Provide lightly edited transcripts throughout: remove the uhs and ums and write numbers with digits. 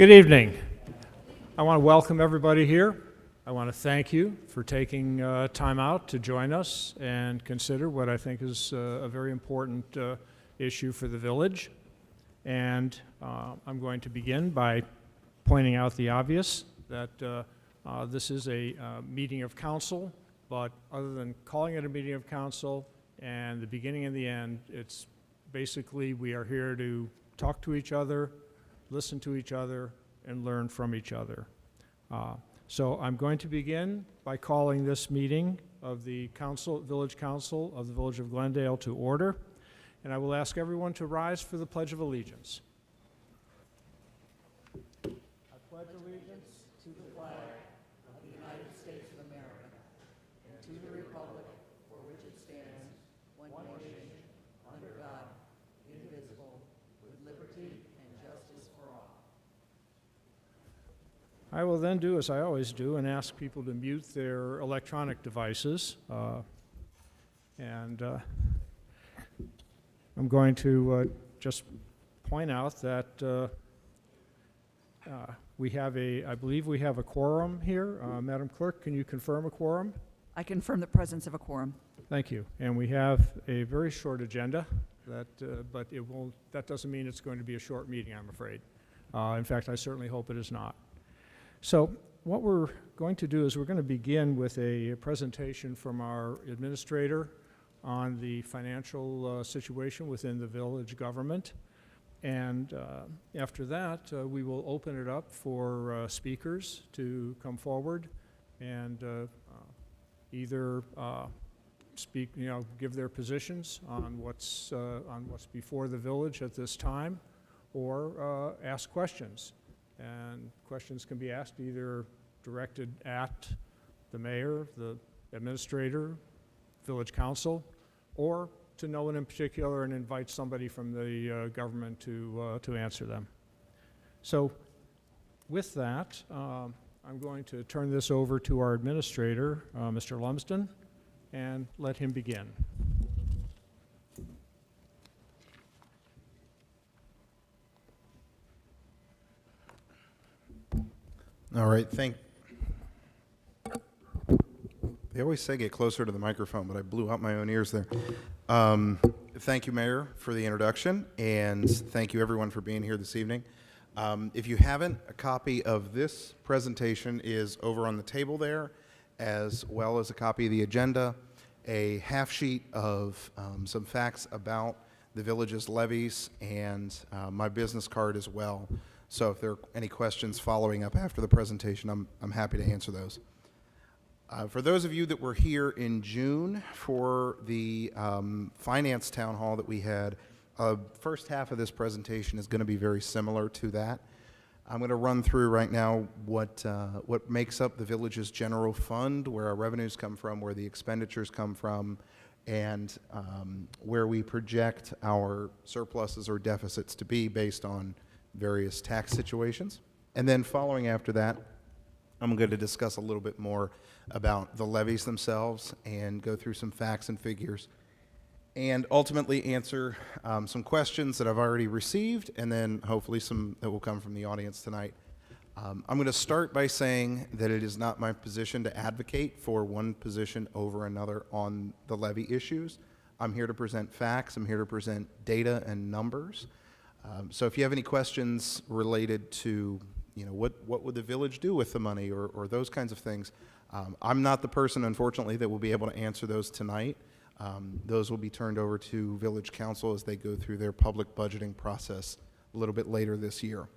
Good evening. I want to welcome everybody here. I want to thank you for taking time out to join us and consider what I think is a very important issue for the village. And I'm going to begin by pointing out the obvious, that this is a meeting of council, but other than calling it a meeting of council and the beginning and the end, it's basically we are here to talk to each other, listen to each other, and learn from each other. So I'm going to begin by calling this meeting of the Village Council of the Village of Glendale to order, and I will ask everyone to rise for the Pledge of Allegiance. I pledge allegiance to the flag of the United States of America and to the republic for which it stands, one nation, under God, indivisible, with liberty and justice for all. I will then do as I always do and ask people to mute their electronic devices. I'm going to just point out that I believe we have a quorum here. Madam Clerk, can you confirm a quorum? I confirm the presence of a quorum. Thank you. And we have a very short agenda, but that doesn't mean it's going to be a short meeting, I'm afraid. In fact, I certainly hope it is not. So what we're going to do is we're going to begin with a presentation from our administrator on the financial situation within the village government. And after that, we will open it up for speakers to come forward and either speak, give their positions on what's before the village at this time, or ask questions. And questions can be asked either directed at the mayor, the administrator, village council, or to no one in particular and invite somebody from the government to answer them. So with that, I'm going to turn this over to our administrator, Mr. Lumsden, and let him begin. All right, they always say get closer to the microphone, but I blew out my own ears there. Thank you, Mayor, for the introduction, and thank you everyone for being here this evening. If you haven't, a copy of this presentation is over on the table there, as well as a copy of the agenda, a half sheet of some facts about the village's levies, and my business card as well. So if there are any questions following up after the presentation, I'm happy to answer those. For those of you that were here in June for the finance town hall that we had, first half of this presentation is going to be very similar to that. I'm going to run through right now what makes up the village's general fund, where our revenues come from, where the expenditures come from, and where we project our surpluses or deficits to be based on various tax situations. And then following after that, I'm going to discuss a little bit more about the levies themselves and go through some facts and figures and ultimately answer some questions that I've already received, and then hopefully some that will come from the audience tonight. I'm going to start by saying that it is not my position to advocate for one position over another on the levy issues. I'm here to present facts. I'm here to present data and numbers. So if you have any questions related to, what would the village do with the money or those kinds of things, I'm not the person, unfortunately, that will be able to answer those tonight. Those will be turned over to village council as they go through their public budgeting process a little bit later this year.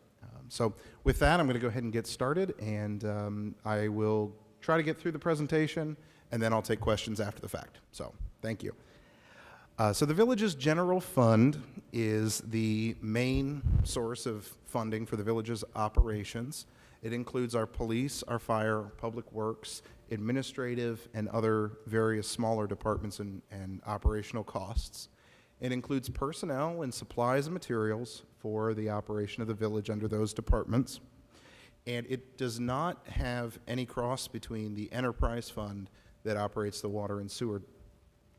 So with that, I'm going to go ahead and get started, and I will try to get through the presentation, and then I'll take questions after the fact. So thank you. So the village's general fund is the main source of funding for the village's operations. It includes our police, our fire, public works, administrative, and other various smaller departments and operational costs. It includes personnel and supplies and materials for the operation of the village under those departments. And it does not have any cross between the enterprise fund that operates the water and sewer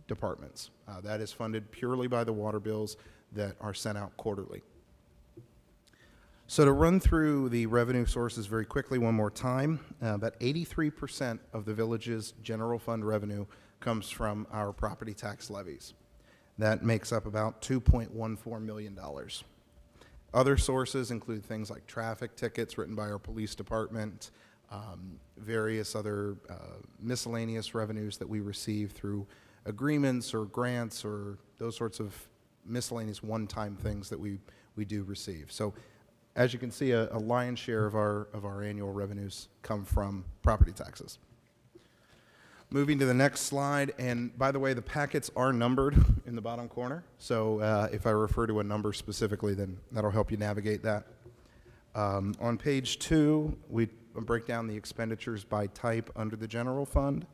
departments. That is funded purely by the water bills that are sent out quarterly. So to run through the revenue sources very quickly one more time, about 83% of the village's general fund revenue comes from our property tax levies. That makes up about $2.14 million. Other sources include things like traffic tickets written by our police department, various other miscellaneous revenues that we receive through agreements or grants or those sorts of miscellaneous one-time things that we do receive. So as you can see, a lion's share of our annual revenues come from property taxes. Moving to the next slide, and by the way, the packets are numbered in the bottom corner, so if I refer to a number specifically, then that'll help you navigate that. On page 2, we break down the expenditures by type under the general fund.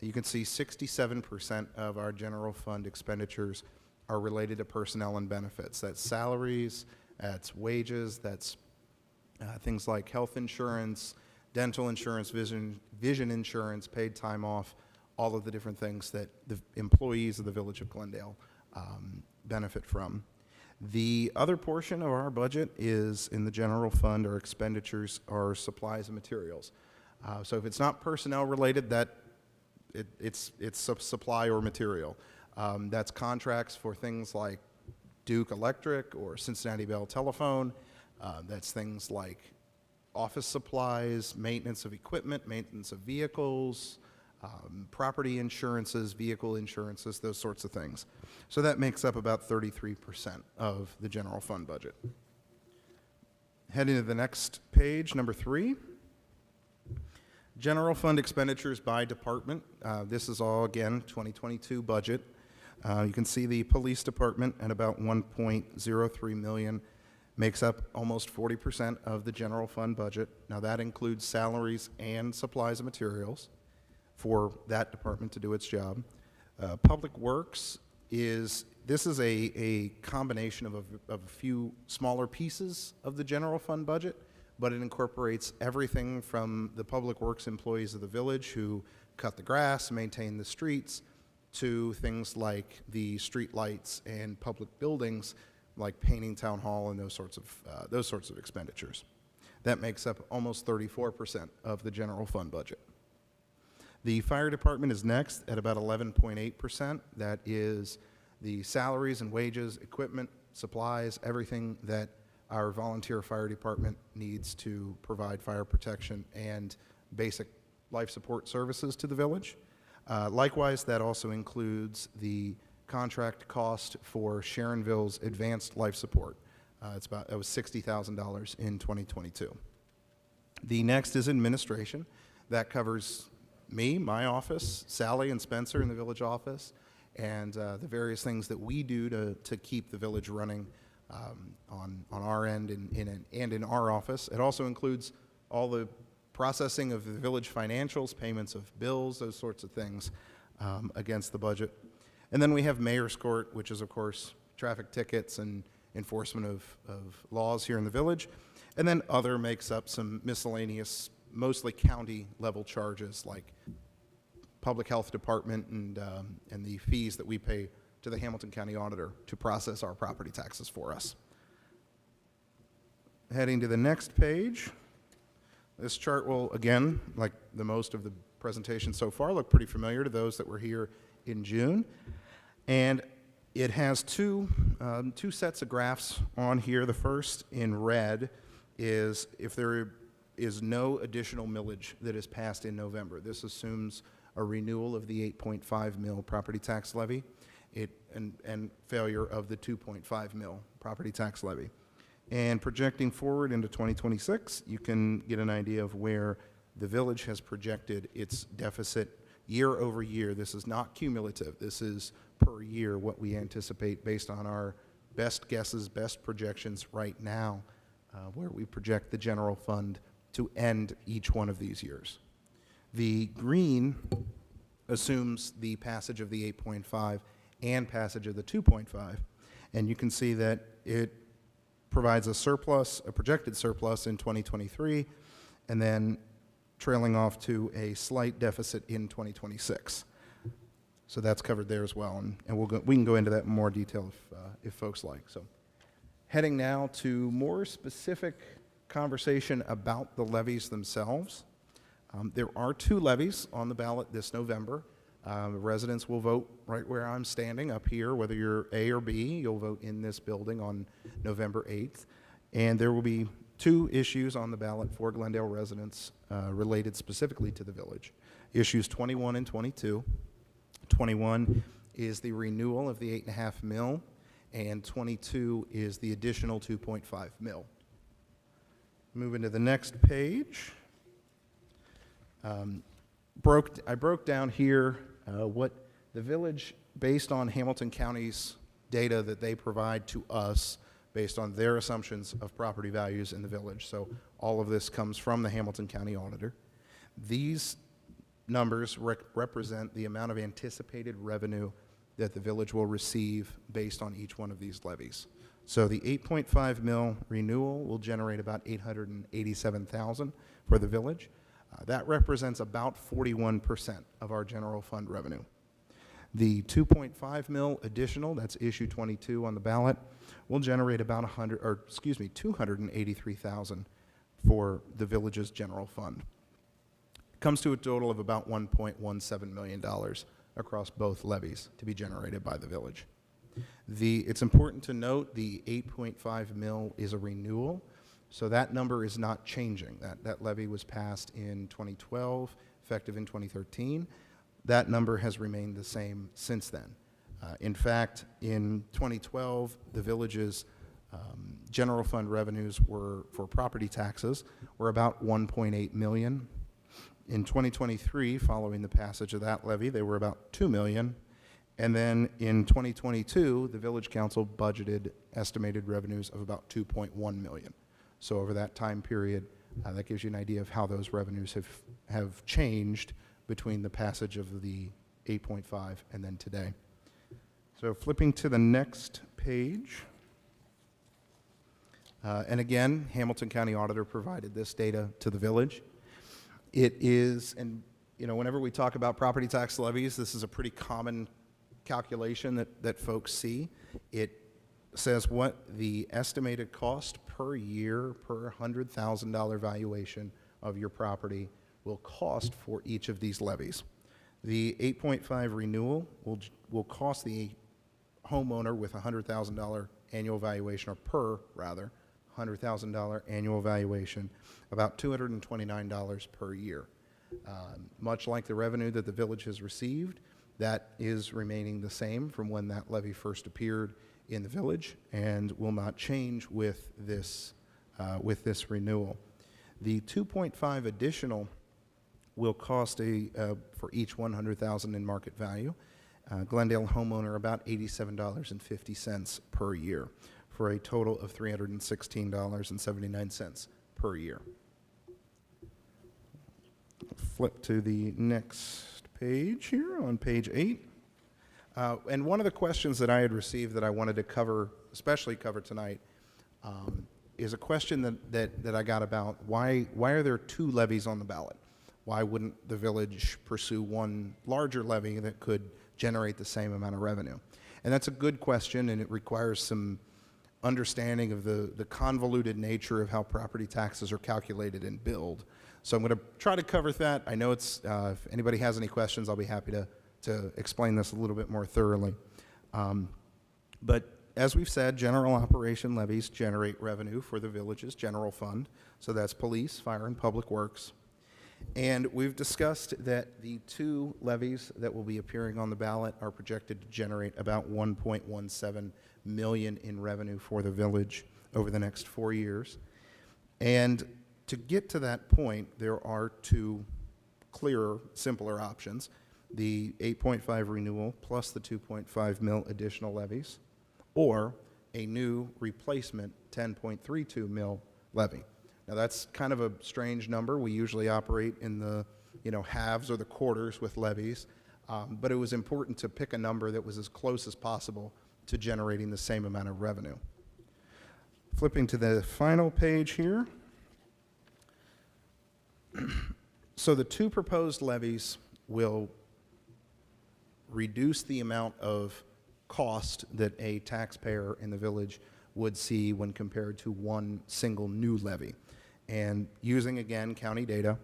You can see 67% of our general fund expenditures are related to personnel and benefits. That's salaries, that's wages, that's things like health insurance, dental insurance, vision insurance, paid time off, all of the different things that the employees of the Village of Glendale benefit from. The other portion of our budget is in the general fund. Our expenditures are supplies and materials. So if it's not personnel related, it's a supply or material. That's contracts for things like Duke Electric or Cincinnati Bell Telephone. That's things like office supplies, maintenance of equipment, maintenance of vehicles, property insurances, vehicle insurances, those sorts of things. So that makes up about 33% of the general fund budget. Heading to the next page, number 3. General fund expenditures by department. This is all, again, 2022 budget. You can see the police department at about $1.03 million makes up almost 40% of the general fund budget. Now that includes salaries and supplies and materials for that department to do its job. Public Works is a combination of a few smaller pieces of the general fund budget, but it incorporates everything from the Public Works employees of the village who cut the grass, maintain the streets, to things like the street lights and public buildings like painting town hall and those sorts of expenditures. That makes up almost 34% of the general fund budget. The fire department is next at about 11.8%. That is the salaries and wages, equipment, supplies, everything that our volunteer fire department needs to provide fire protection and basic life support services to the village. Likewise, that also includes the contract cost for Sharonville's advanced life support. It was $60,000 in 2022. The next is administration. That covers me, my office, Sally and Spencer in the village office, and the various things that we do to keep the village running on our end and in our office. It also includes all the processing of the village financials, payments of bills, those sorts of things against the budget. And then we have Mayor's Court, which is, of course, traffic tickets and enforcement of laws here in the village. And then other makes up some miscellaneous, mostly county-level charges like public health department and the fees that we pay to the Hamilton County Auditor to process our property taxes for us. Heading to the next page. This chart will, again, like the most of the presentation so far, look pretty familiar to those that were here in June. And it has two sets of graphs on here. The first in red is if there is no additional millage that is passed in November. This assumes a renewal of the 8.5 mil property tax levy and failure of the 2.5 mil property tax levy. And projecting forward into 2026, you can get an idea of where the village has projected its deficit year over year. This is not cumulative. This is per year what we anticipate based on our best guesses, best projections right now, where we project the general fund to end each one of these years. The green assumes the passage of the 8.5 and passage of the 2.5, and you can see that it provides a surplus, a projected surplus in 2023, and then trailing off to a slight deficit in 2026. So that's covered there as well, and we can go into that in more detail if folks like. So heading now to more specific conversation about the levies themselves. There are 2 levies on the ballot this November. Residents will vote right where I'm standing up here, whether you're A or B. You'll vote in this building on November 8th. And there will be 2 issues on the ballot for Glendale residents related specifically to the village. Issues 21 and 22. 21 is the renewal of the 8.5 mil, and 22 is the additional 2.5 mil. Moving to the next page. I broke down here what the village, based on Hamilton County's data that they provide to us, based on their assumptions of property values in the village. So all of this comes from the Hamilton County Auditor. These numbers represent the amount of anticipated revenue that the village will receive based on each one of these levies. So the 8.5 mil renewal will generate about $887,000 for the village. That represents about 41% of our general fund revenue. The 2.5 mil additional, that's issue 22 on the ballot, will generate about $283,000 for the village's general fund. It comes to a total of about $1.17 million across both levies to be generated by the village. It's important to note the 8.5 mil is a renewal, so that number is not changing. That levy was passed in 2012, effective in 2013. That number has remained the same since then. In fact, in 2012, the village's general fund revenues for property taxes were about $1.8 million. In 2023, following the passage of that levy, they were about $2 million. And then in 2022, the village council budgeted estimated revenues of about $2.1 million. So over that time period, that gives you an idea of how those revenues have changed between the passage of the 8.5 and then today. So flipping to the next page. And again, Hamilton County Auditor provided this data to the village. It is, and whenever we talk about property tax levies, this is a pretty common calculation that folks see. It says what the estimated cost per year per $100,000 valuation of your property will cost for each of these levies. The 8.5 renewal will cost the homeowner with a $100,000 annual valuation, or per rather, $100,000 annual valuation, about $229 per year. Much like the revenue that the village has received, that is remaining the same from when that levy first appeared in the village and will not change with this renewal. The 2.5 additional will cost for each $100,000 in market value, Glendale homeowner about $87.50 per year, for a total of $316.79 per year. Flip to the next page here on page 8. And one of the questions that I had received that I wanted to cover, especially cover tonight, is a question that I got about why are there 2 levies on the ballot? Why wouldn't the village pursue one larger levy that could generate the same amount of revenue? And that's a good question, and it requires some understanding of the convoluted nature of how property taxes are calculated and billed. So I'm going to try to cover that. I know it's, if anybody has any questions, I'll be happy to explain this a little bit more thoroughly. But as we've said, general operation levies generate revenue for the village's general fund. So that's police, fire, and public works. And we've discussed that the 2 levies that will be appearing on the ballot are projected to generate about $1.17 million in revenue for the village over the next 4 years. And to get to that point, there are 2 clearer, simpler options: the 8.5 renewal plus the 2.5 mil additional levies, or a new replacement 10.32 mil levy. Now that's kind of a strange number. We usually operate in the halves or the quarters with levies, but it was important to pick a number that was as close as possible to generating the same amount of revenue. Flipping to the final page here. So the 2 proposed levies will reduce the amount of cost that a taxpayer in the village would see when compared to one single new levy. And using, again, county data,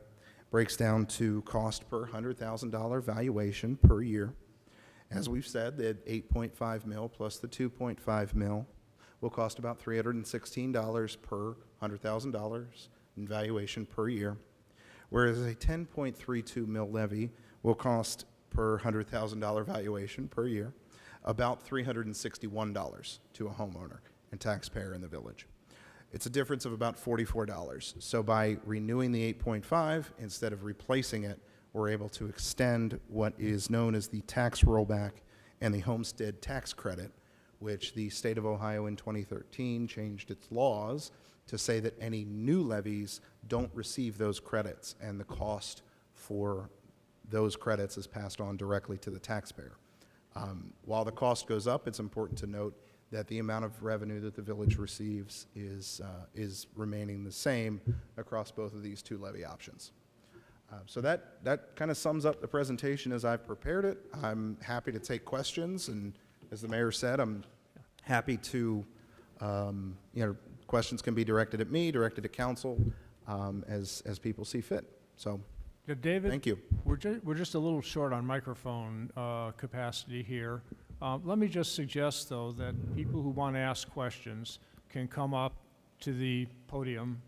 breaks down to cost per $100,000 valuation per year. As we've said, the 8.5 mil plus the 2.5 mil will cost about $316 per $100,000 in valuation per year, whereas a 10.32 mil levy will cost per $100,000 valuation per year about $361 to a homeowner and taxpayer in the village. It's a difference of about $44. So by renewing the 8.5 instead of replacing it, we're able to extend what is known as the tax rollback and the homestead tax credit, which the state of Ohio in 2013 changed its laws to say that any new levies don't receive those credits, and the cost for those credits is passed on directly to the taxpayer. While the cost goes up, it's important to note that the amount of revenue that the village receives is remaining the same across both of these two levy options. So that kind of sums up the presentation as I've prepared it. I'm happy to take questions, and as the mayor said, I'm happy to, questions can be directed at me, directed at council, as people see fit. So, Yeah, David, thank you. we're just a little short on microphone capacity here. Let me just suggest, though, that people who want to ask questions can come up to the podium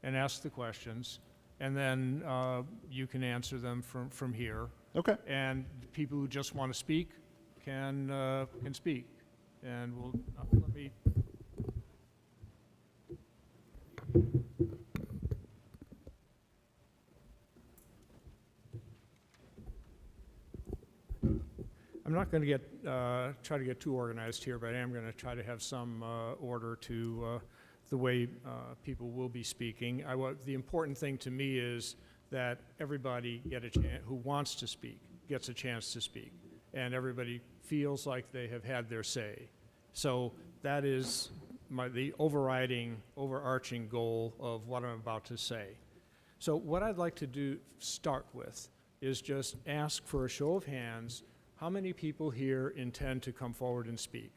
and ask the questions, and then you can answer them from here. Okay. And people who just want to speak can speak. And we'll let me. I'm not going to try to get too organized here, but I am going to try to have some order to the way people will be speaking. The important thing to me is that everybody who wants to speak gets a chance to speak, and everybody feels like they have had their say. So that is the overarching goal of what I'm about to say. So what I'd like to start with is just ask for a show of hands. How many people here intend to come forward and speak?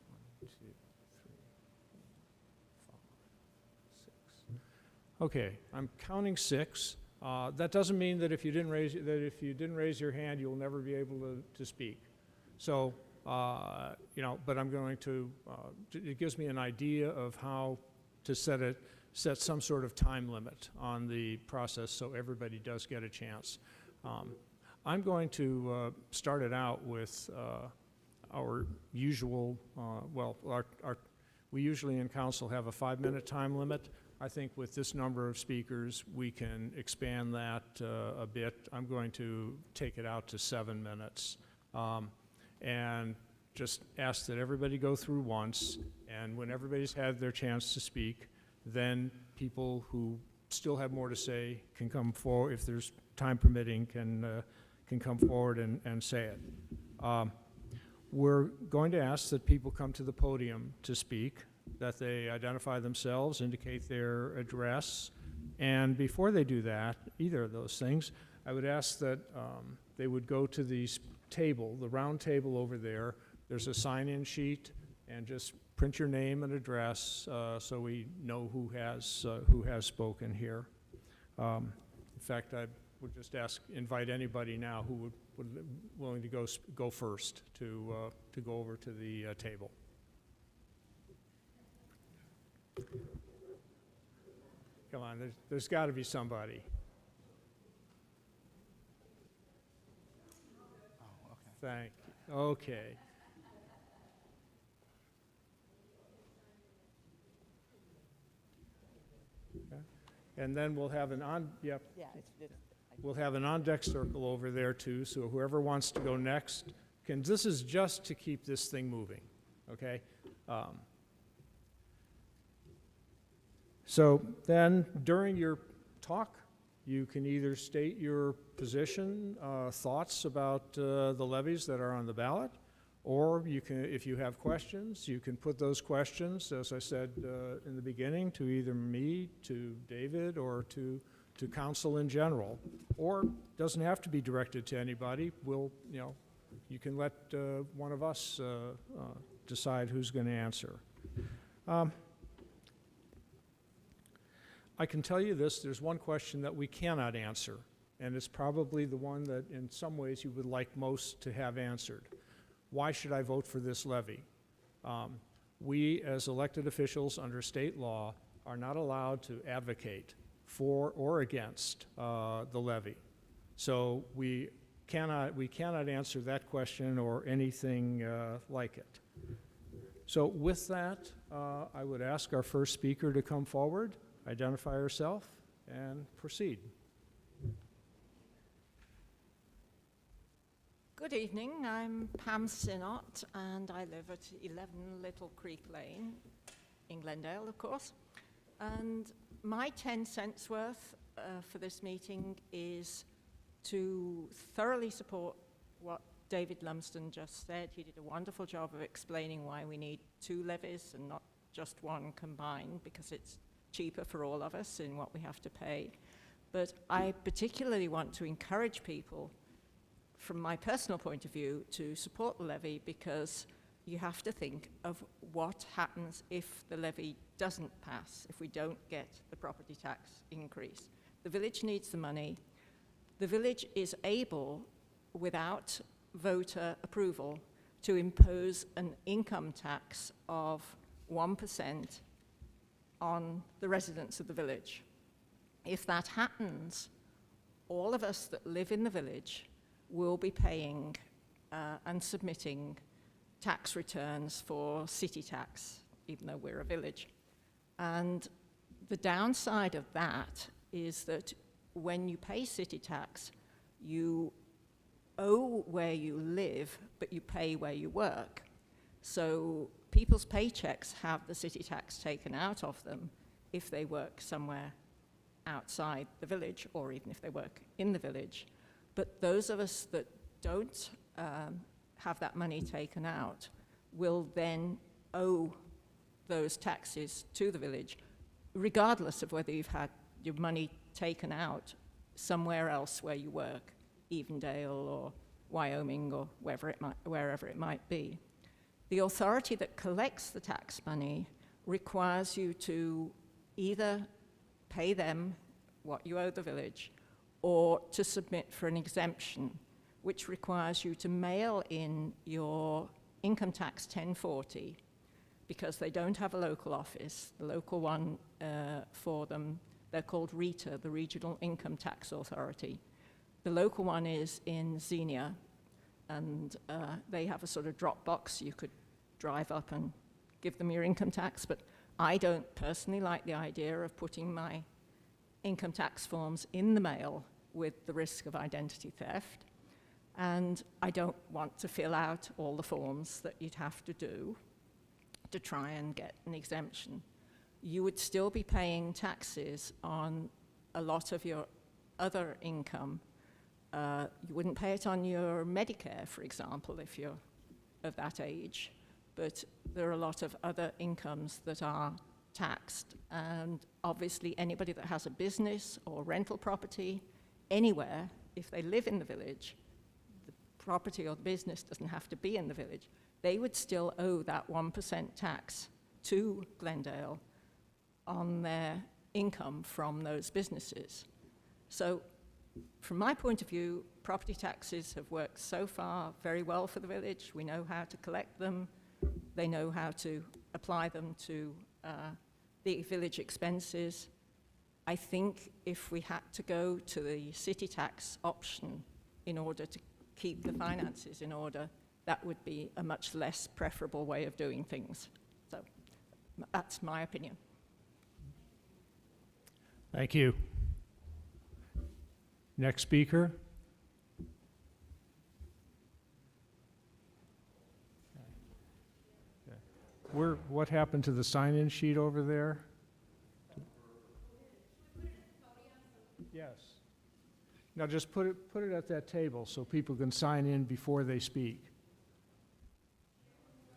1, 2, 3, 4, 5, 6. Okay, I'm counting 6. That doesn't mean that if you didn't raise your hand, you'll never be able to speak. So, but I'm going to. It gives me an idea of how to set some sort of time limit on the process, so everybody does get a chance. I'm going to start it out with our usual, we usually in council have a 5-minute time limit. I think with this number of speakers, we can expand that a bit. I'm going to take it out to 7 minutes. And just ask that everybody go through once, and when everybody's had their chance to speak, then people who still have more to say can come forward, if there's time permitting, can come forward and say it. We're going to ask that people come to the podium to speak, that they identify themselves, indicate their address, and before they do that, either of those things, I would ask that they would go to the table, the round table over there. There's a sign-in sheet, and just print your name and address so we know who has spoken here. In fact, I would just invite anybody now who would willing to go first to go over to the table. Come on, there's got to be somebody. Oh, okay. Thank you. Okay. Okay. And then we'll have an we'll have an on-deck circle over there too, so whoever wants to go next can. This is just to keep this thing moving, okay? So then during your talk, you can either state your position, thoughts about the levies that are on the ballot, or you can, if you have questions, you can put those questions, as I said in the beginning, to either me, to David, or to council in general. Or doesn't have to be directed to anybody. You can let one of us decide who's going to answer. I can tell you this, there's one question that we cannot answer, and it's probably the one that in some ways you would like most to have answered. Why should I vote for this levy? We, as elected officials under state law, are not allowed to advocate for or against the levy. So we cannot answer that question or anything like it. So with that, I would ask our first speaker to come forward, identify herself, and proceed. Good evening, I'm Pam Sinnott and I live at 11 Little Creek Lane in Glendale, of course. And my 10 cents worth for this meeting is to thoroughly support what David Lumsden just said. He did a wonderful job of explaining why we need 2 levies and not just one combined, because it's cheaper for all of us in what we have to pay. But I particularly want to encourage people, from my personal point of view, to support the levy, because you have to think of what happens if the levy doesn't pass, if we don't get the property tax increase. The village needs the money. The village is able, without voter approval, to impose an income tax of 1% on the residents of the village. If that happens, all of us that live in the village will be paying and submitting tax returns for city tax, even though we're a village. And the downside of that is that when you pay city tax, you owe where you live, but you pay where you work. So people's paychecks have the city tax taken out of them if they work somewhere outside the village, or even if they work in the village. But those of us that don't have that money taken out will then owe those taxes to the village, regardless of whether you've had your money taken out somewhere else where you work, Evendale or Wyoming or wherever it might be. The authority that collects the tax money requires you to either pay them what you owe the village, or to submit for an exemption, which requires you to mail in your income tax 1040, because they don't have a local office. The local one for them, they're called RETA, the Regional Income Tax Authority. The local one is in Xenia, and they have a sort of drop box. You could drive up and give them your income tax, but I don't personally like the idea of putting my income tax forms in the mail with the risk of identity theft. And I don't want to fill out all the forms that you'd have to do to try and get an exemption. You would still be paying taxes on a lot of your other income. You wouldn't pay it on your Medicare, for example, if you're of that age, but there are a lot of other incomes that are taxed. And obviously anybody that has a business or rental property anywhere, if they live in the village, the property or the business doesn't have to be in the village, they would still owe that 1% tax to Glendale on their income from those businesses. So from my point of view, property taxes have worked so far very well for the village. We know how to collect them. They know how to apply them to the village expenses. I think if we had to go to the city tax option in order to keep the finances in order, that would be a much less preferable way of doing things. So that's my opinion. Thank you. Next speaker. What happened to the sign-in sheet over there? Yes. Now just put it at that table so people can sign in before they speak.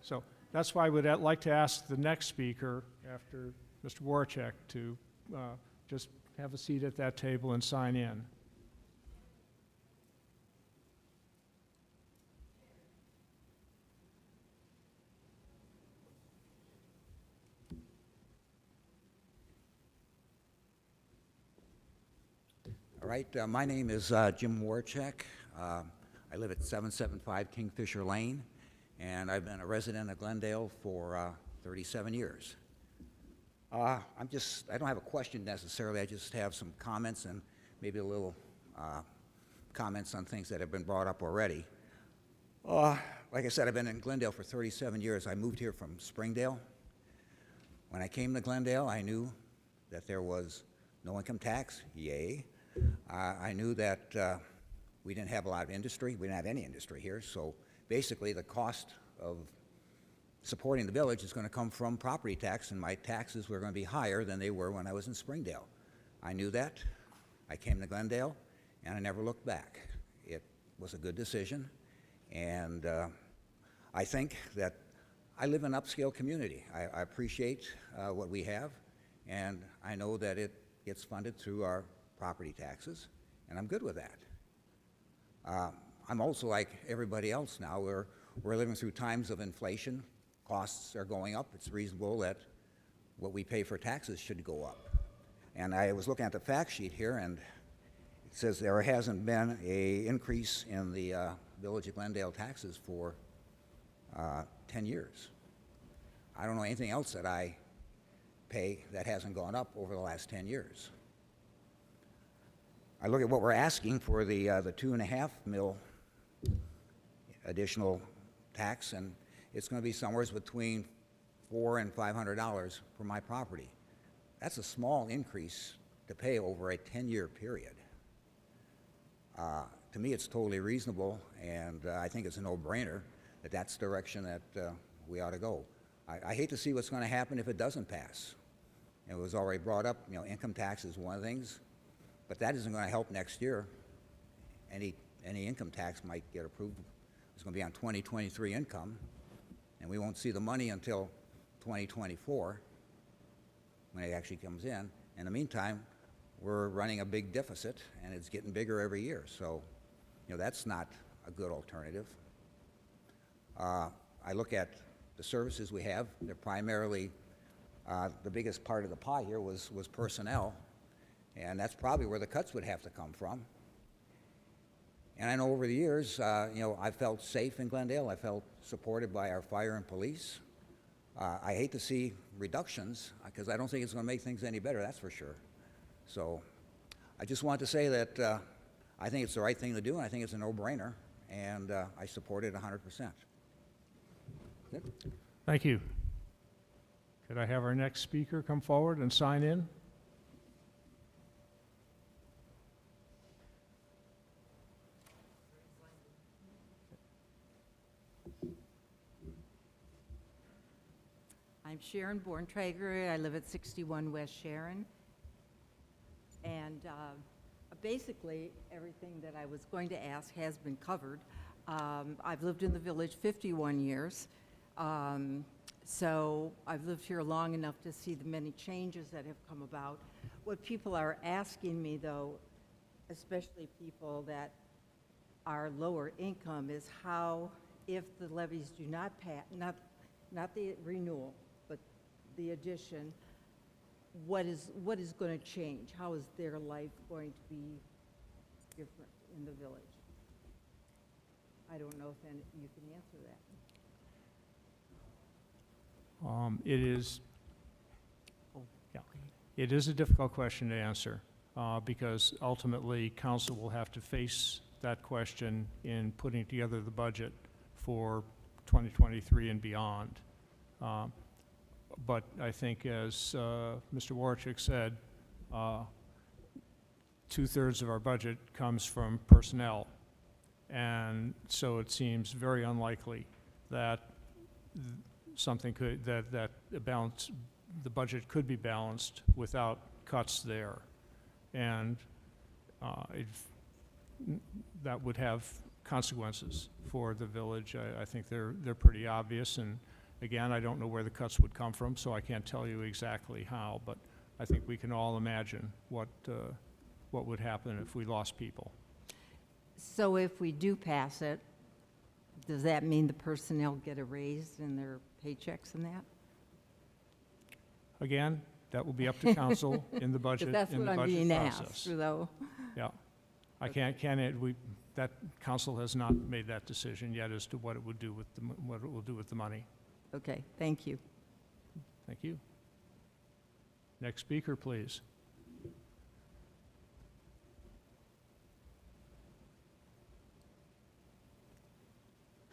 So that's why I would like to ask the next speaker after Mr. Warchek to just have a seat at that table and sign in. All right, my name is Jim Warchek. I live at 775 Kingfisher Lane, and I've been a resident of Glendale for 37 years. I don't have a question necessarily, I just have some comments and maybe a little comments on things that have been brought up already. Like I said, I've been in Glendale for 37 years. I moved here from Springdale. When I came to Glendale, I knew that there was no income tax, yay. I knew that we didn't have a lot of industry. We didn't have any industry here, so basically the cost of supporting the village is going to come from property tax, and my taxes were going to be higher than they were when I was in Springdale. I knew that. I came to Glendale, and I never looked back. It was a good decision, and I think that I live in an upscale community. I appreciate what we have, and I know that it gets funded through our property taxes, and I'm good with that. I'm also like everybody else now. We're living through times of inflation. Costs are going up. It's reasonable that what we pay for taxes should go up. And I was looking at the fact sheet here, and it says there hasn't been an increase in the Village of Glendale taxes for 10 years. I don't know anything else that I pay that hasn't gone up over the last 10 years. I look at what we're asking for the $2.5 million additional tax, and it's going to be somewhere between $400 and $500 for my property. That's a small increase to pay over a 10-year period. To me, it's totally reasonable, and I think it's a no-brainer that that's the direction that we ought to go. I hate to see what's going to happen if it doesn't pass. It was already brought up, income tax is one of the things, but that isn't going to help next year. Any income tax might get approved. It's going to be on 2023 income, and we won't see the money until 2024 when it actually comes in. In the meantime, we're running a big deficit, and it's getting bigger every year. So, that's not a good alternative. I look at the services we have. They're primarily, the biggest part of the pie here was personnel, and that's probably where the cuts would have to come from. And I know over the years, I felt safe in Glendale. I felt supported by our fire and police. I hate to see reductions because I don't think it's going to make things any better, that's for sure. So I just want to say that I think it's the right thing to do, and I think it's a no-brainer, and I support it 100%. Thank you. Could I have our next speaker come forward and sign in? I'm Sharon Borntrager. I live at 61 West Sharon. And basically, everything that I was going to ask has been covered. I've lived in the village 51 years. So I've lived here long enough to see the many changes that have come about. What people are asking me, though, especially people that are lower income, is how, if the levies do not pass, not the renewal, but the addition, what is going to change? How is their life going to be different in the village? I don't know if you can answer that. It is a difficult question to answer because ultimately council will have to face that question in putting together the budget for 2023 and beyond. But I think, as Mr. Warchik said, 2/3 of our budget comes from personnel, and so it seems very unlikely that the budget could be balanced without cuts there, and that would have consequences for the village. I think they're pretty obvious, and again, I don't know where the cuts would come from, so I can't tell you exactly how, but I think we can all imagine what would happen if we lost people. So if we do pass it, does that mean the personnel get a raise in their paychecks and that? Again, that will be up to council in the budget, Because that's in what the I'm budget being process. asked, though. Yeah. I can't, that council has not made that decision yet as to what it would do with what it will do with the money. Okay, thank you. Thank you. Next speaker, please.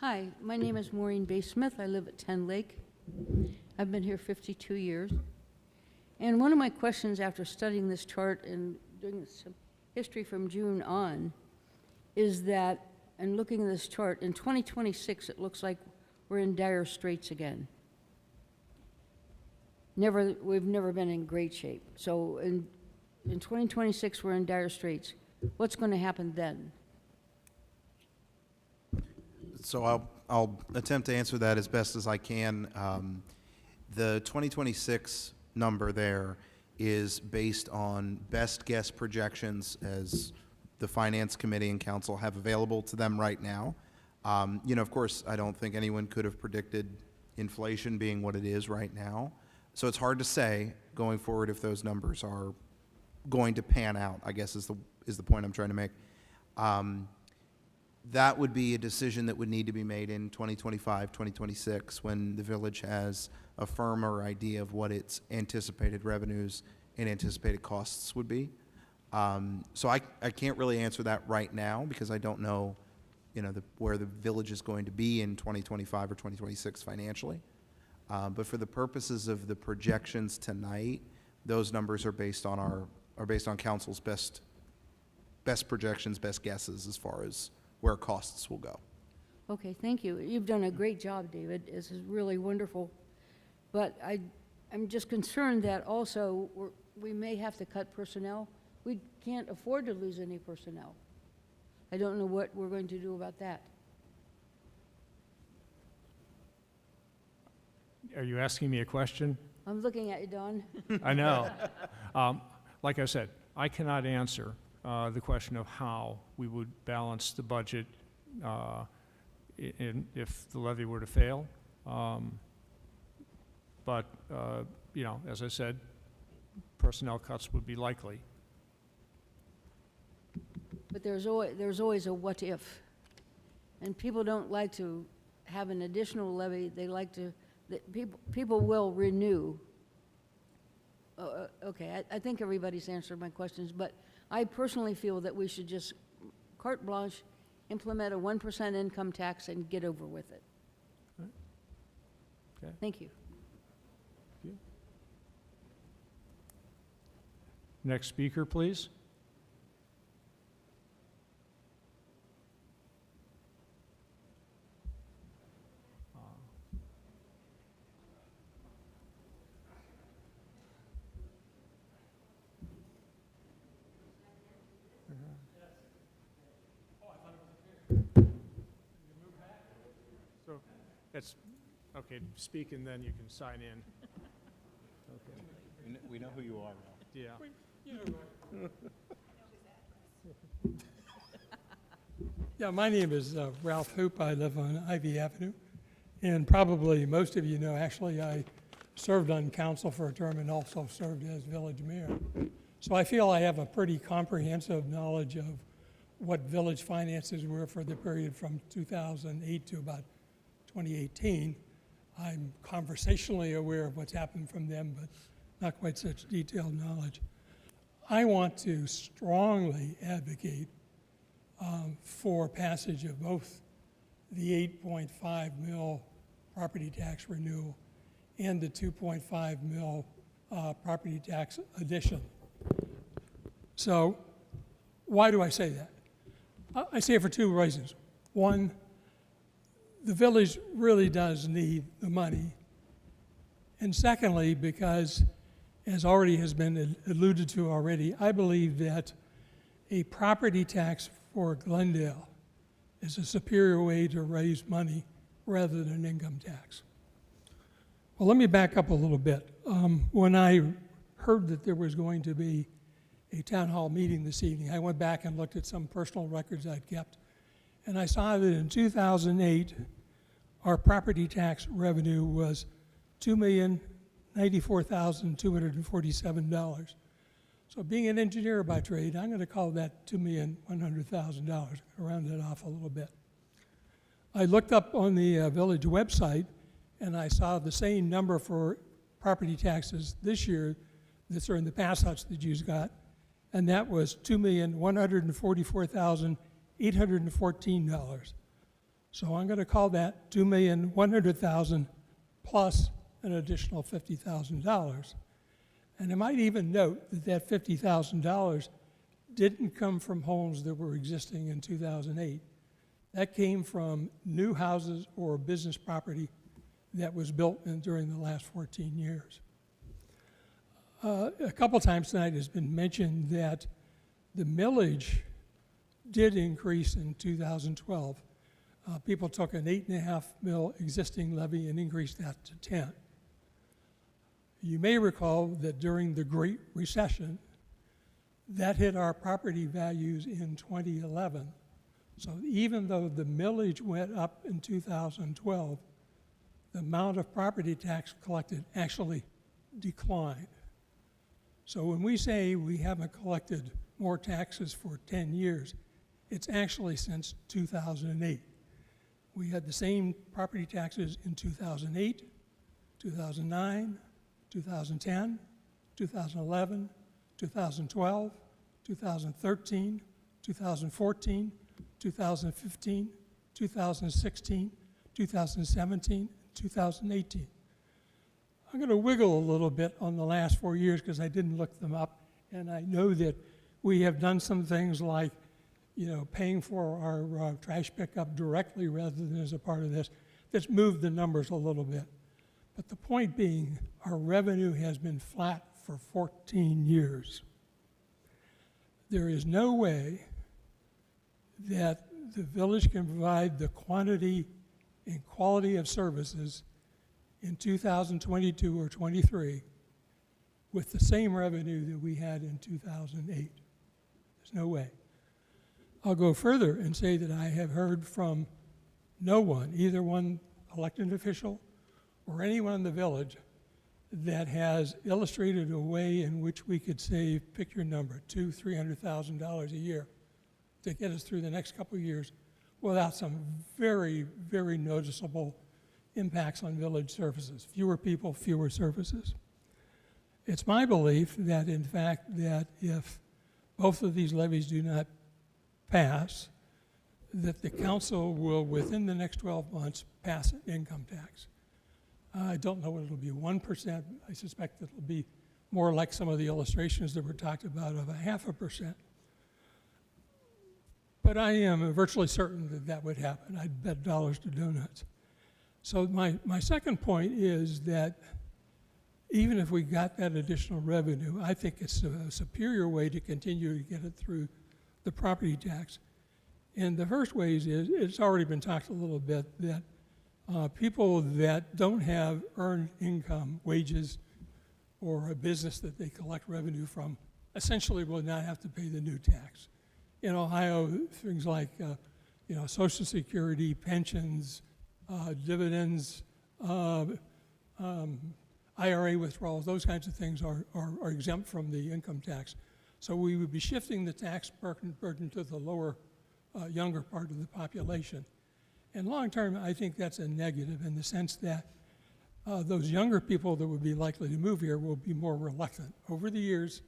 Hi, my name is Maureen Bay Smith. I live at 10 Lake. I've been here 52 years. And one of my questions after studying this chart and doing some history from June on is that, and looking at this chart, in 2026, it looks like we're in dire straits again. We've never been in great shape. So in 2026, we're in dire straits. What's going to happen then? So I'll attempt to answer that as best as I can. The 2026 number there is based on best guess projections as the Finance Committee and Council have available to them right now. Of course, I don't think anyone could have predicted inflation being what it is right now. So it's hard to say going forward if those numbers are going to pan out, I guess is the point I'm trying to make. That would be a decision that would need to be made in 2025, 2026, when the village has a firmer idea of what its anticipated revenues and anticipated costs would be. So I can't really answer that right now because I don't know, where the village is going to be in 2025 or 2026 financially. But for the purposes of the projections tonight, those numbers are based on council's best projections, best guesses as far as where costs will go. Okay, thank you. You've done a great job, David. This is really wonderful. But I'm just concerned that also we may have to cut personnel. We can't afford to lose any personnel. I don't know what we're going to do about that. Are you asking me a question? I'm looking at you, Don. I know. Like I said, I cannot answer the question of how we would balance the budget if the levy were to fail. But as I said, personnel cuts would be likely. But there's always a what if. And people don't like to have an additional levy. They like to, people will renew. Okay, I think everybody's answered my questions, but I personally feel that we should just carte blanche, implement a 1% income tax and get over with it. Okay. Thank you. Next speaker, please. So that's okay. Speak and then you can sign in. Okay. We know who you are now. Yeah. Yeah, my name is Ralph Hoop. I live on Ivy Avenue. And probably most of you know, actually, I served on council for a term and also served as village mayor. So I feel I have a pretty comprehensive knowledge of what village finances were for the period from 2008 to about 2018. I'm conversationally aware of what's happened from them, but not quite such detailed knowledge. I want to strongly advocate for passage of both the 8.5 mil property tax renewal and the 2.5 mil property tax addition. So why do I say that? I say it for two reasons. One, the village really does need the money. And secondly, because as already has been alluded to already, I believe that a property tax for Glendale is a superior way to raise money rather than an income tax. Well, let me back up a little bit. When I heard that there was going to be a town hall meeting this evening, I went back and looked at some personal records I'd kept, and I saw that in 2008, our property tax revenue was $2,900,000 $94,247. So being an engineer by trade, I'm going to call that $2,100,000, round it off a little bit. I looked up on the village website, and I saw the same number for property taxes this year that's in the past huts that you got, and that was $2,144,814. So I'm going to call that $2,100,000 plus an additional $50,000. And I might even note that that $50,000 didn't come from homes that were existing in 2008. That came from new houses or business property that was built during the last 14 years. A couple times tonight has been mentioned that the millage did increase in 2012. People took an 8.5 mil existing levy and increased that to 10. You may recall that during the Great Recession, that hit our property values in 2011. So even though the millage went up in 2012, the amount of property tax collected actually declined. So when we say we haven't collected more taxes for 10 years, it's actually since 2008. We had the same property taxes in 2008, 2009, 2010, 2011, 2012, 2013, 2014, 2015, 2016, 2017, 2018. I'm going to wiggle a little bit on the last 4 years because I didn't look them up, and I know that we have done some things like, paying for our trash pickup directly rather than as a part of this. That's moved the numbers a little bit. But the point being, our revenue has been flat for 14 years. There is no way that the village can provide the quantity and quality of services in 2022 or 23 with the same revenue that we had in 2008. There's no way. I'll go further and say that I have heard from no one, either one elected official or anyone in the village, that has illustrated a way in which we could save, pick your number, $200,000-$300,000 a year to get us through the next couple of years without some very, very noticeable impacts on village services. Fewer people, fewer services. It's my belief that, in fact, that if both of these levies do not pass, that the council will, within the next 12 months, pass an income tax. I don't know what it'll be, 1%. I suspect it'll be more like some of the illustrations that were talked about of 0.5%. But I am virtually certain that that would happen. I'd bet dollars to donuts. So my second point is that even if we got that additional revenue, I think it's a superior way to continue to get it through the property tax. And the first ways is, it's already been talked a little bit, that people that don't have earned income, wages, or a business that they collect revenue from, essentially will not have to pay the new tax. In Ohio, things like Social Security, pensions, dividends, IRA withdrawals, those kinds of things are exempt from the income tax. So we would be shifting the tax burden to the lower, younger part of the population. And long term, I think that's a negative in the sense that those younger people that would be likely to move here will be more reluctant. Over the years,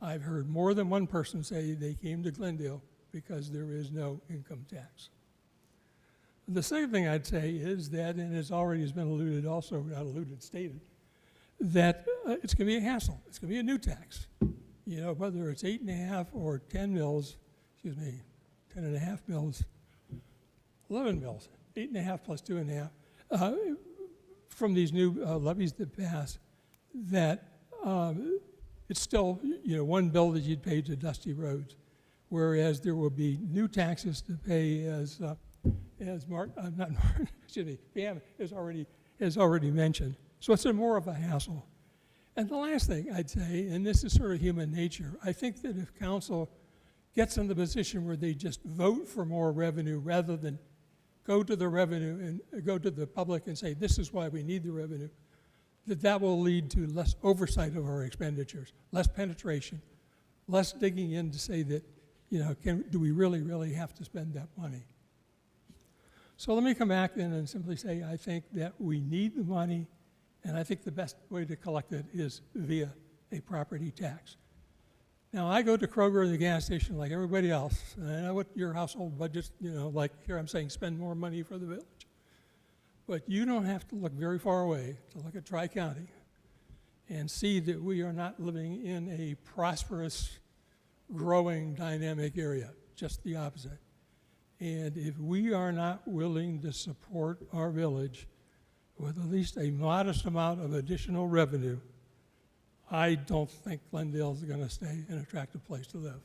I've heard more than one person say they came to Glendale because there is no income tax. The second thing I'd say is that, and it's already has been alluded also, not alluded, stated, that it's going to be a hassle. It's going to be a new tax. Whether it's 8.5 or 10 mils, 10.5 mils, 11 mils, 8.5 plus 2.5, from these new levies that pass, that it's still, one bill that you'd pay to dusty roads, whereas there will be new taxes to pay as Pam has already mentioned. So it's more of a hassle. And the last thing I'd say, and this is sort of human nature, I think that if council gets in the position where they just vote for more revenue rather than go to the revenue and go to the public and say, this is why we need the revenue, that will lead to less oversight of our expenditures, less penetration, less digging in to say that, do we really have to spend that money? So let me come back then and simply say I think that we need the money, and I think the best way to collect it is via a property tax. Now, I go to Kroger or the gas station like everybody else, and I know what your household budgets, like here I'm saying spend more money for the village. But you don't have to look very far away to look at Tri-County and see that we are not living in a prosperous, growing, dynamic area, just the opposite. And if we are not willing to support our village with at least a modest amount of additional revenue, I don't think Glendale is going to stay an attractive place to live.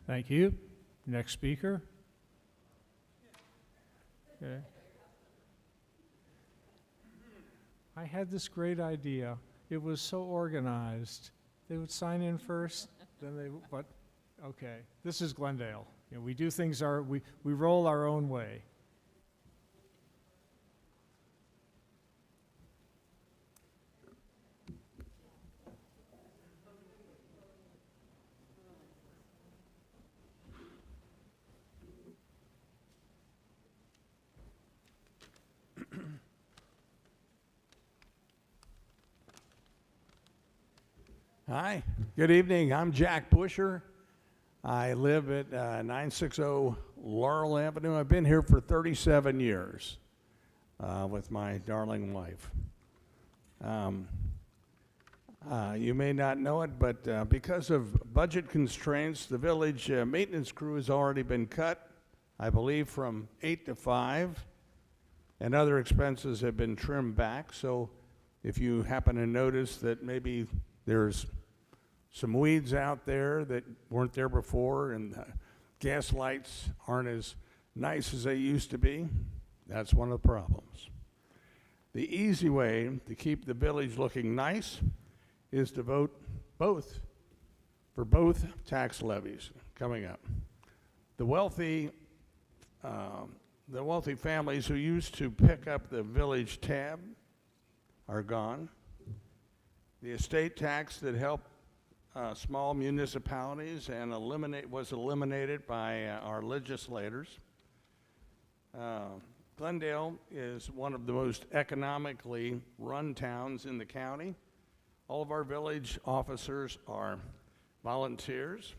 Thank you. Next speaker. Okay. I had this great idea. It was so organized. They would sign in first, but okay. This is Glendale. We do things we roll our own way. Hi, good evening. I'm Jack Busher. I live at 960 Laurel Avenue. I've been here for 37 years with my darling wife. You may not know it, but because of budget constraints, the village maintenance crew has already been cut, I believe, from 8 to 5, and other expenses have been trimmed back. So if you happen to notice that maybe there's some weeds out there that weren't there before, and gas lights aren't as nice as they used to be, that's one of the problems. The easy way to keep the village looking nice is to vote for both tax levies coming up. The wealthy families who used to pick up the village tab are gone. The estate tax that helped small municipalities and was eliminated by our legislators. Glendale is one of the most economically run towns in the county. All of our village officers are volunteers.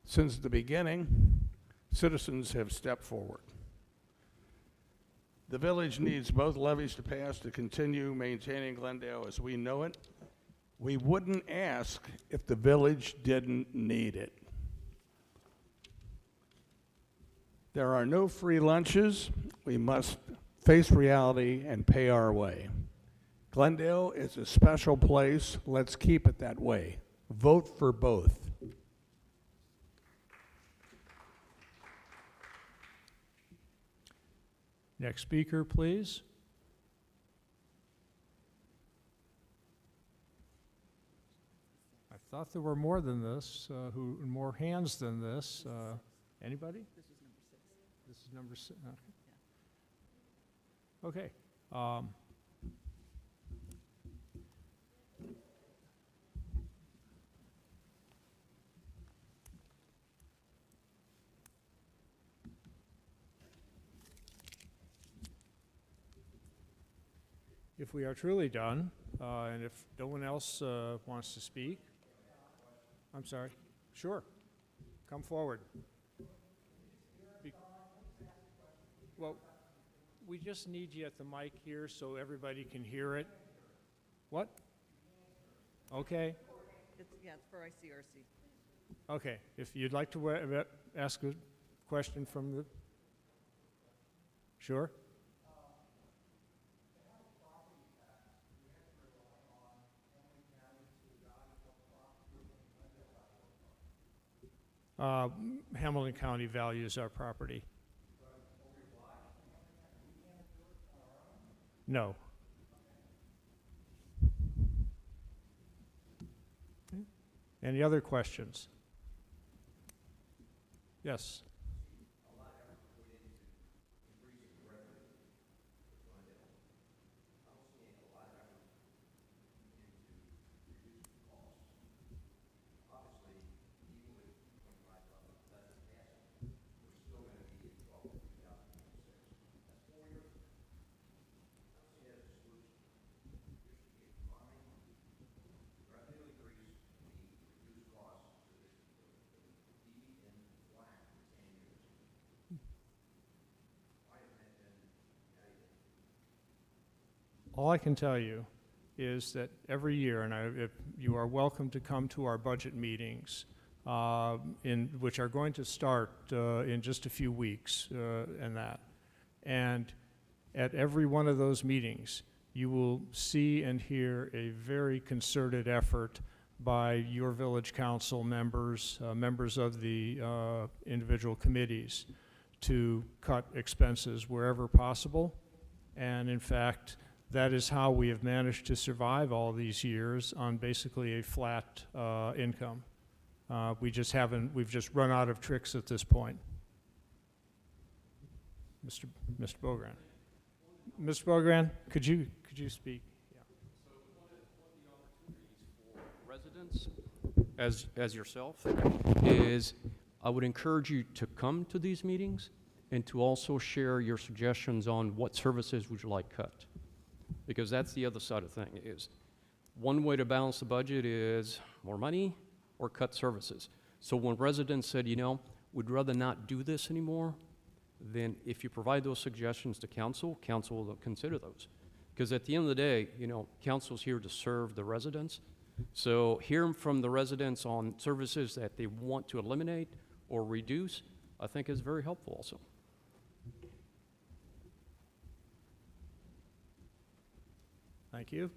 Since the beginning, citizens have stepped forward. The village needs both levies to pass to continue maintaining Glendale as we know it. We wouldn't ask if the village didn't need it. There are no free lunches. We must face reality and pay our way. Glendale is a special place. Let's keep it that way. Vote for both. Next speaker, please. I thought there were more than this, more hands than this. Anybody? This is number 6. This is number 6. Okay. If we are truly done, and if no one else wants to speak, I'm sorry. Sure. Come forward. Well, we just need you at the mic here so everybody can hear it. What? Okay. It's for ICRC. Okay. If you'd like to ask a question from the... Sure. Hamilton County values our property. No. Any other questions? Yes. all I can tell you is that every year, and if you are welcome to come to our budget meetings, which are going to start in just a few weeks, and at every one of those meetings, you will see and hear a very concerted effort by your village council members, members of the individual committees, to cut expenses wherever possible. And in fact, that is how we have managed to survive all these years on basically a flat income. We've just run out of tricks at this point. Mr. Bogran. Mr. Bogran, could you speak? Yeah. So one of the opportunities for residents, as yourself, is I would encourage you to come to these meetings and to also share your suggestions on what services would you like cut. Because that's the other side of the thing, is one way to balance the budget is more money or cut services. So when residents said, you know, we'd rather not do this anymore, then if you provide those suggestions to council, council will consider those. Because at the end of the day, you know, council's here to serve the residents. So hearing from the residents on services that they want to eliminate or reduce, I think is very helpful also. Thank you.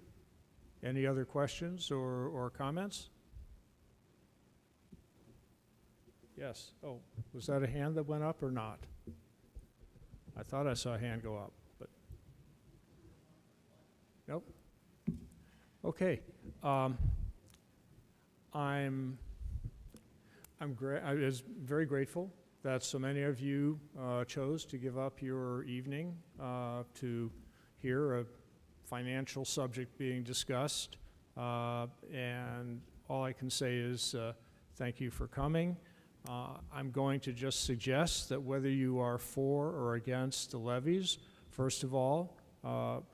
Any other questions or comments? Yes. Oh, was that a hand that went up or not? I thought I saw a hand go up, but nope. Okay. I'm very grateful that so many of you chose to give up your evening to hear a financial subject being discussed, and all I can say is thank you for coming. I'm going to just suggest that whether you are for or against the levies, first of all,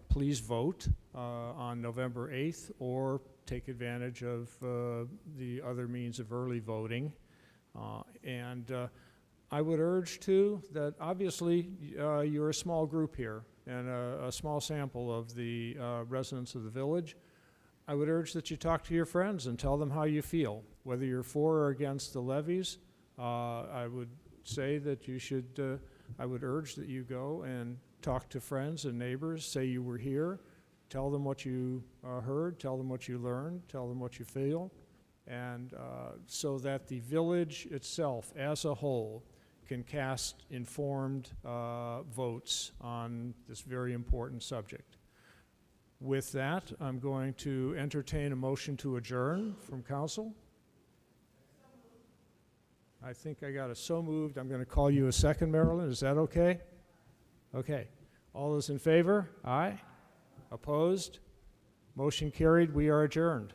please vote on November 8th or take advantage of the other means of early voting. And I would urge, too, that obviously you're a small group here and a small sample of the residents of the village. I would urge that you talk to your friends and tell them how you feel, whether you're for or against the levies. I would say that you should, I would urge that you go and talk to friends and neighbors, say you were here, tell them what you heard, tell them what you learned, tell them what you feel, and so that the village itself as a whole can cast informed votes on this very important subject. With that, I'm going to entertain a motion to adjourn from council. I think I got a so moved. I'm going to call you a second, Marilyn. Is that okay? Okay. All those in favor? Aye. Opposed? Motion carried. We are adjourned.